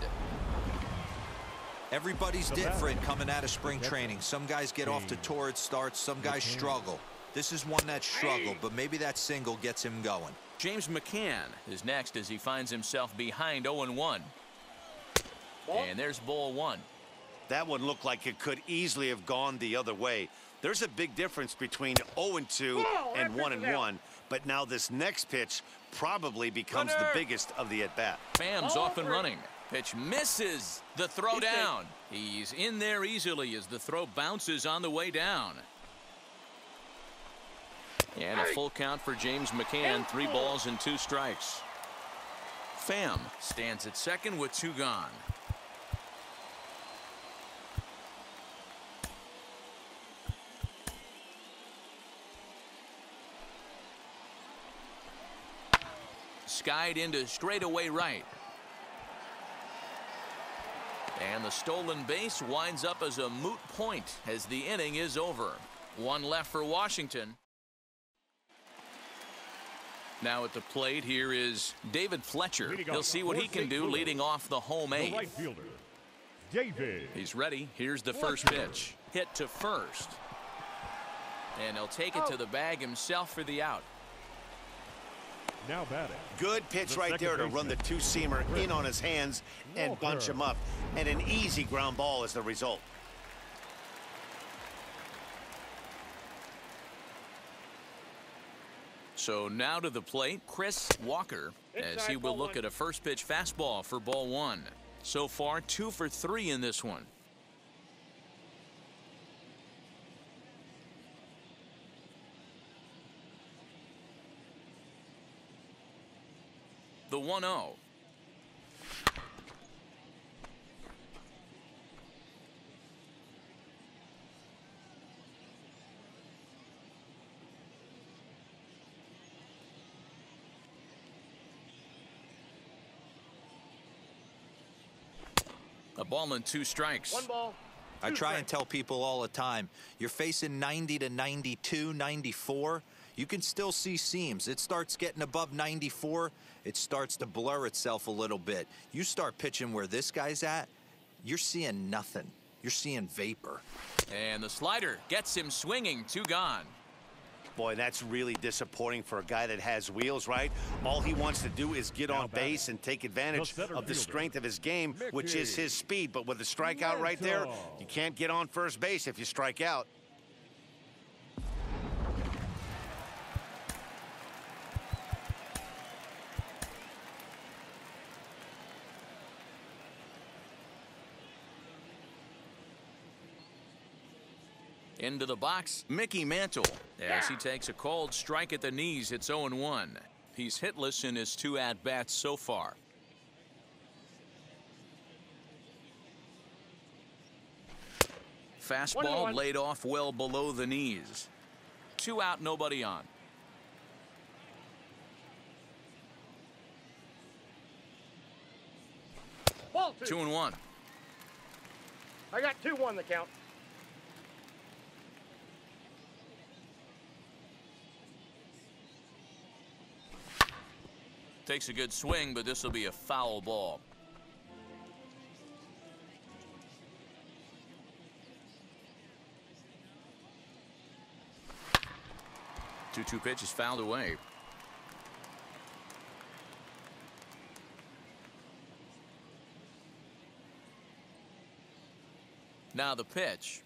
Speaker 3: Everybody's different coming out of spring training. Some guys get off to torrid starts. Some guys struggle. This is one that struggled, but maybe that single gets him going.
Speaker 1: James McCann is next as he finds himself behind 0-1. And there's ball one.
Speaker 2: That one looked like it could easily have gone the other way. There's a big difference between 0-2 and 1-1, but now this next pitch probably becomes the biggest of the at-bat.
Speaker 1: Pham's off and running. Pitch misses. The throw down. He's in there easily as the throw bounces on the way down. And a full count for James McCann. 3 balls and 2 strikes. Pham stands at second with 2 gone. Skied into straightaway right. And the stolen base winds up as a moot point as the inning is over. 1 left for Washington. Now at the plate here is David Fletcher. He'll see what he can do leading off the home 8th.
Speaker 5: right fielder, David.
Speaker 1: He's ready. Here's the first pitch. Hit to first. And he'll take it to the bag himself for the out.
Speaker 5: Now batting.
Speaker 2: Good pitch right there to run the two-seamer in on his hands and bunch him up. And an easy ground ball is the result.
Speaker 1: So now to the plate, Chris Walker, as he will look at a first pitch fastball for ball one. So far, 2 for 3 in this one. The 1-0. A ball and 2 strikes.
Speaker 7: 1 ball.
Speaker 3: I try and tell people all the time, you're facing 90 to 92, 94. You can still see seams. It starts getting above 94. It starts to blur itself a little bit. You start pitching where this guy's at, you're seeing nothing. You're seeing vapor.
Speaker 1: And the slider gets him swinging. 2 gone.
Speaker 2: Boy, that's really disappointing for a guy that has wheels, right? All he wants to do is get on base and take advantage of the strength of his game, which is his speed. But with a strikeout right there, you can't get on first base if you strike out.
Speaker 1: Into the box, Mickey Mantle, as he takes a cold strike at the knees. It's 0-1. He's hitless in his 2 at-bats so far. Fastball laid off well below the knees. 2 out, nobody on.
Speaker 7: Ball
Speaker 1: 2-1.
Speaker 7: I got 2-1 the count.
Speaker 1: Takes a good swing, but this will be a foul ball. Two pitch is fouled away. Now the pitch.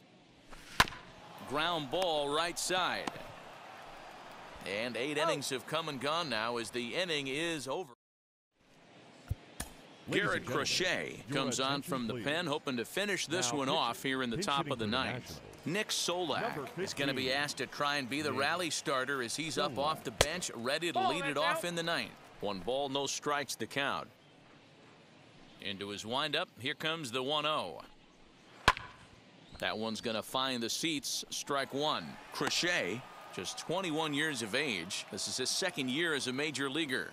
Speaker 1: Ground ball right side. And 8 innings have come and gone now as the inning is over. Garrett Crochet comes on from the pen, hoping to finish this one off here in the top of the 9th. Nick Solak is going to be asked to try and be the rally starter as he's up off the bench, ready to lead it off in the 9th. 1 ball, no strikes the count. Into his windup, here comes the 1-0. That one's going to find the seats. Strike 1. Crochet, just 21 years of age. This is his 2nd year as a major leaguer.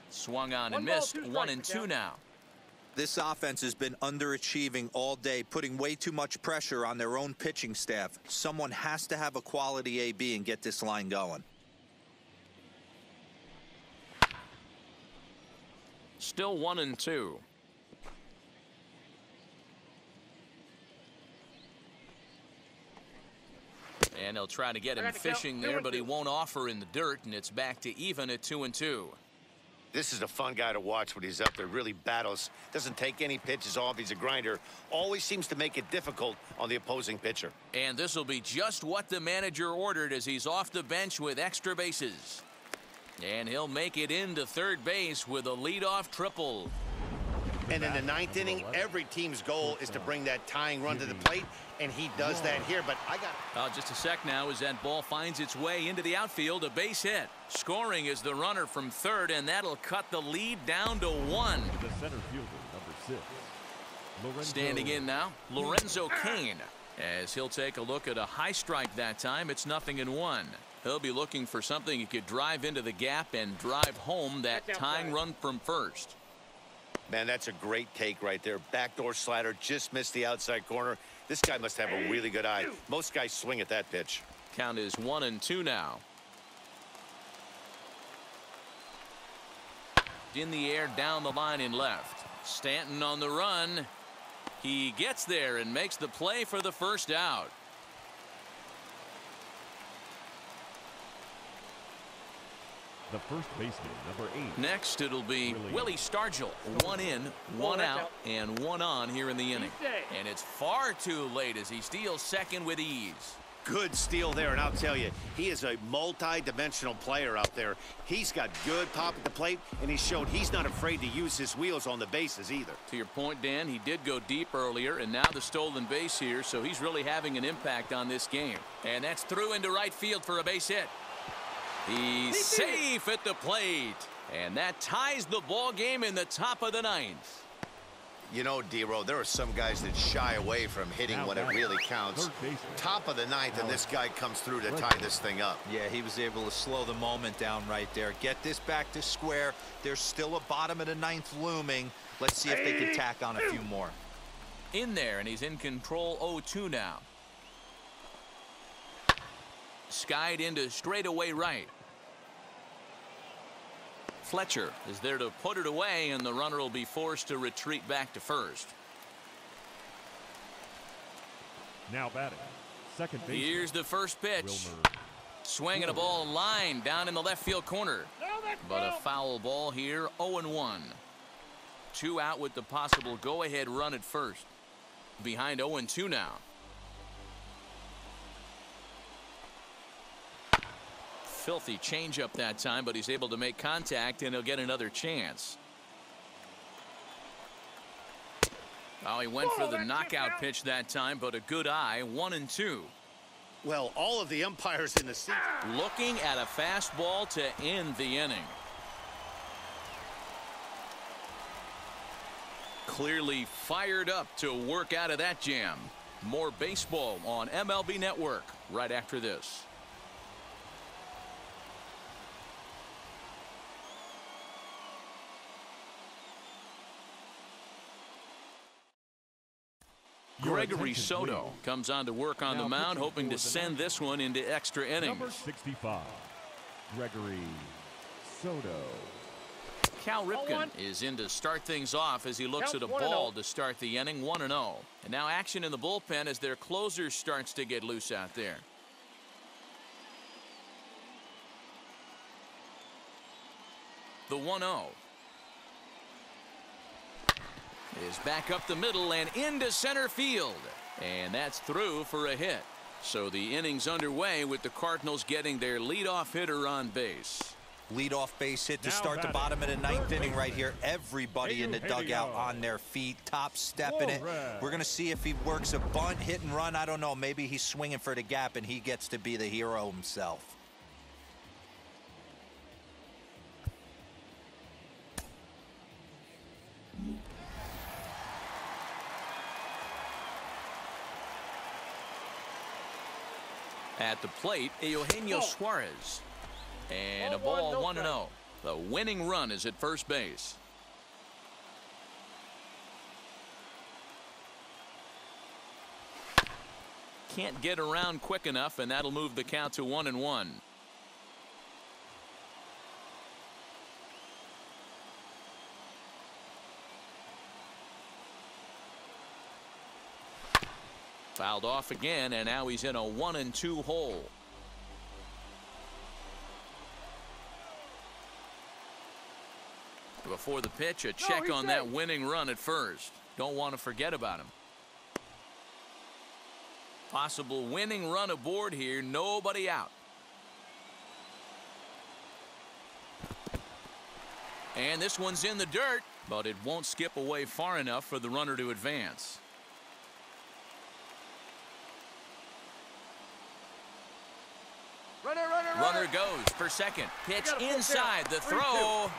Speaker 1: Swung on and missed. 1-2 now.
Speaker 3: This offense has been underachieving all day, putting way too much pressure on their own pitching staff. Someone has to have a quality AB and get this line going.
Speaker 1: Still 1-2. And he'll try to get him fishing there, but he won't offer in the dirt, and it's back to even at 2-2.
Speaker 2: This is a fun guy to watch when he's up there. Really battles. Doesn't take any pitches off. He's a grinder. Always seems to make it difficult on the opposing pitcher.
Speaker 1: And this will be just what the manager ordered as he's off the bench with extra bases. And he'll make it into third base with a leadoff triple.
Speaker 2: And in the 9th inning, every team's goal is to bring that tying run to the plate, and he does that here. But I got
Speaker 1: just a sec now as that ball finds its way into the outfield. A base hit. Scoring is the runner from third, and that'll cut the lead down to 1.
Speaker 5: The center fielder, number 6.
Speaker 1: Standing in now, Lorenzo Cain, as he'll take a look at a high strike that time. It's 0-1. He'll be looking for something he could drive into the gap and drive home that tying run from first.
Speaker 2: Man, that's a great take right there. Backdoor slider, just missed the outside corner. This guy must have a really good eye. Most guys swing at that pitch.
Speaker 1: Count is 1-2 now. In the air down the line in left. Stanton on the run. He gets there and makes the play for the first out.
Speaker 5: The first baseman, number 8.
Speaker 1: Next, it'll be Willie Stargell. 1 in, 1 out, and 1 on here in the inning. And it's far too late as he steals second with ease.
Speaker 2: Good steal there, and I'll tell you, he is a multi-dimensional player out there. He's got good pop at the plate, and he showed he's not afraid to use his wheels on the bases either.
Speaker 1: To your point, Dan, he did go deep earlier, and now the stolen base here, so he's really having an impact on this game. And that's through into right field for a base hit. He's safe at the plate, and that ties the ball game in the top of the 9th.
Speaker 8: You know, D-Row, there are some guys that shy away from hitting when it really counts. Top of the 9th, and this guy comes through to tie this thing up.
Speaker 3: Yeah, he was able to slow the moment down right there. Get this back to square. There's still a bottom of the 9th looming. Let's see if they can tack on a few more.
Speaker 1: In there, and he's in control 0-2 now. Skied into straightaway right. Fletcher is there to put it away, and the runner will be forced to retreat back to first.
Speaker 5: Now batting, second base.
Speaker 1: Here's the first pitch. Swinging a ball line down in the left field corner. But a foul ball here, 0-1. 2 out with the possible go-ahead run at first. Behind 0-2 now. Filthy changeup that time, but he's able to make contact, and he'll get another chance. Oh, he went for the knockout pitch that time, but a good eye. 1-2.
Speaker 2: Well, all of the umpires in the seat.
Speaker 1: Looking at a fastball to end the inning. Clearly fired up to work out of that jam. More baseball on MLB Network right after this. Gregory Soto comes on to work on the mound, hoping to send this one into extra innings.
Speaker 5: Number 65, Gregory Soto.
Speaker 1: Cal Ripken is in to start things off as he looks at a ball to start the inning. 1-0. And now action in the bullpen as their closer starts to get loose out there. The 1-0 is back up the middle and into center field. And that's through for a hit. So the inning's underway with the Cardinals getting their leadoff hitter on base.
Speaker 3: Leadoff base hit to start the bottom of the 9th inning right here. Everybody in the dugout on their feet, top stepping it. We're going to see if he works a bunt, hit and run. I don't know. Maybe he's swinging for the gap and he gets to be the hero himself.
Speaker 1: At the plate, Eugenio Suarez. And a ball 1-0. The winning run is at first base. Can't get around quick enough, and that'll move the count to 1-1. Fouled off again, and now he's in a 1-2 hole. Before the pitch, a check on that winning run at first. Don't want to forget about him. Possible winning run aboard here. Nobody out. And this one's in the dirt, but it won't skip away far enough for the runner to advance. Runner goes for second. Pitch inside. The throw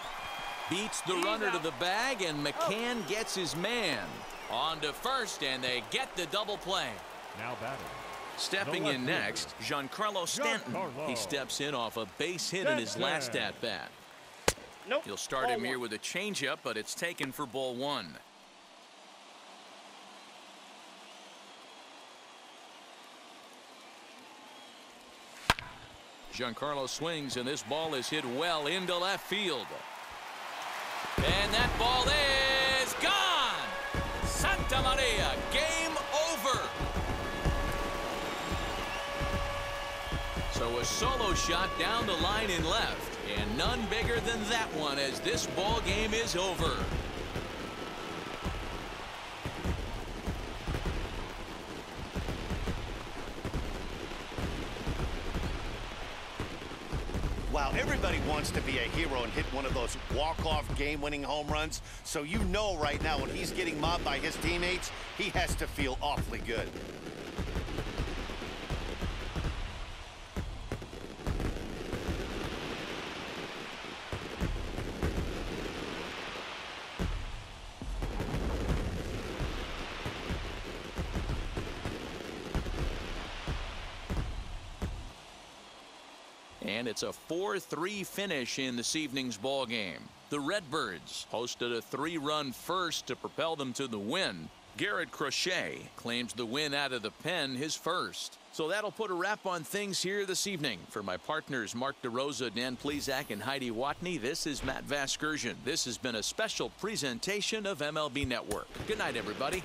Speaker 1: beats the runner to the bag, and McCann gets his man. On to first, and they get the double play.
Speaker 5: Now batting.
Speaker 1: Stepping in next, Giancarlo Stanton. He steps in off a base hit in his last at-bat. He'll start him here with a changeup, but it's taken for ball 1. Giancarlo swings, and this ball is hit well into left field. And that ball is gone. Santa Maria, game over. So a solo shot down the line in left, and none bigger than that one as this ball game is over.
Speaker 2: Wow, everybody wants to be a hero and hit one of those walk-off game-winning home runs. So you know right now when he's getting mobbed by his teammates, he has to feel awfully good.
Speaker 1: And it's a 4-3 finish in this evening's ball game. The Redbirds hosted a 3-run first to propel them to the win. Garrett Crochet claims the win out of the pen, his first. So that'll put a wrap on things here this evening. For my partners Mark DeRosa, Dan Plesac, and Heidi Watney, this is Matt Vasgersian. This has been a special presentation of MLB Network. Good night, everybody.